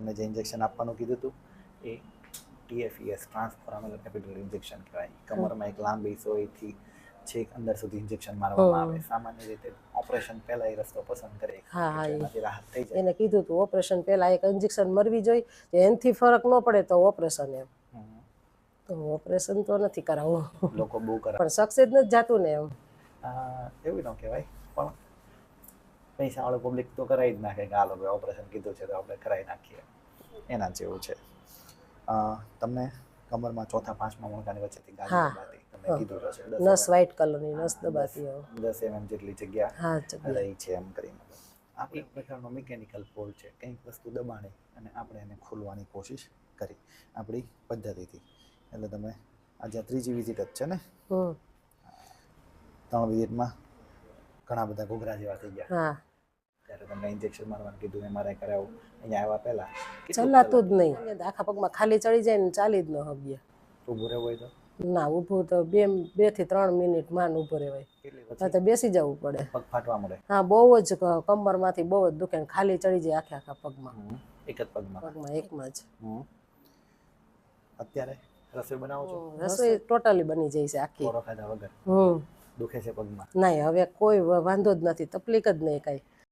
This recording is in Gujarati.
તમને જે ઇન્જેક્શન આપવાનું કીધું હતું એ TFES ટ્રાન્સફોરામેલ કેપિટલ ઇન્જેક્શન કહેવાય. કમરમાં એક લાંબી સોયથી છેક અંદર સુધી ઇન્જેક્શન મારવામાં આવે. સામાન્ય રીતે ઓપરેશન પહેલા એ રસ્તો પસંદ કરે એનાથી રાહત થઈ જાય. એને કીધું હતું ઓપરેશન પહેલા એક ઇન્જેક્શન મરવી જોઈએ, એનાથી ફરક ન પડે તો ઓપરેશન. એમ તો ઓપરેશન તો નથી કરાવવું, લોકો બહુ કરે પણ સક્સેસ નથી જાતું ને. એમ એવું ન કહેવાય, પણ પૈસાવાળો પબ્લિક તો કરાવી જ નાખે કે હાલો ભાઈ ઓપરેશન કીધું છે તો આપણે કરાવી નાખીએ, એના જેવું છે. તમને કમરમાં ચોથા પાંચમા મણકાની વચ્ચેથી ગાંઠ દબાતી, તમે કીધું હશે નસ વ્હાઇટ કલરની નસ દબાતી, 10 mm જેટલી જગ્યા રહી છે એમ કરીને. આ એક પ્રકારનો મિકેનિકલ ફોલ્ટ છે. કંઈક વસ્તુ દબાણે અને આપણે એને ખોલવાની કોશિશ કરી આપણી પદ્ધતિથી. એટલે તમે આજે ત્રીજી વિઝિટ જ છે ને? 3 વિઝિટમાં ઘણા બધા ઘૂઘરા જેવા થઈ ગયા. ત્યારે તમને ઇન્જેક્શન મારવાનું કીધું, MRI કરાવ્યું. અહીંયા આવ્યા પહેલા ચલાતું જ નહીં, આખા પગમાં ખાલી ચડી જાય ને ચાલી જ ન હગીએ. ઊભું રહેવું હોય તો ના, ઊભું તો 2 થી 3 મિનિટ માંડ ઊભું રહેવાય, તો બેસી જવું પડે. પગ ફાટવા મળે. હા, બહુ જ કમરમાંથી બહુ જ દુખે, ખાલી ચડી જાય આખા પગમાં. એક જ પગમાં એકમાં જ. અત્યારે રસોઈ બનાવો છો? રસોઈ ટોટલી બની જાય છે આખી. ખાધા વગર દુખે છે પગમાં? નહીં, હવે કોઈ વાંધો જ નથી, તકલીફ જ નહીં કાંઈ.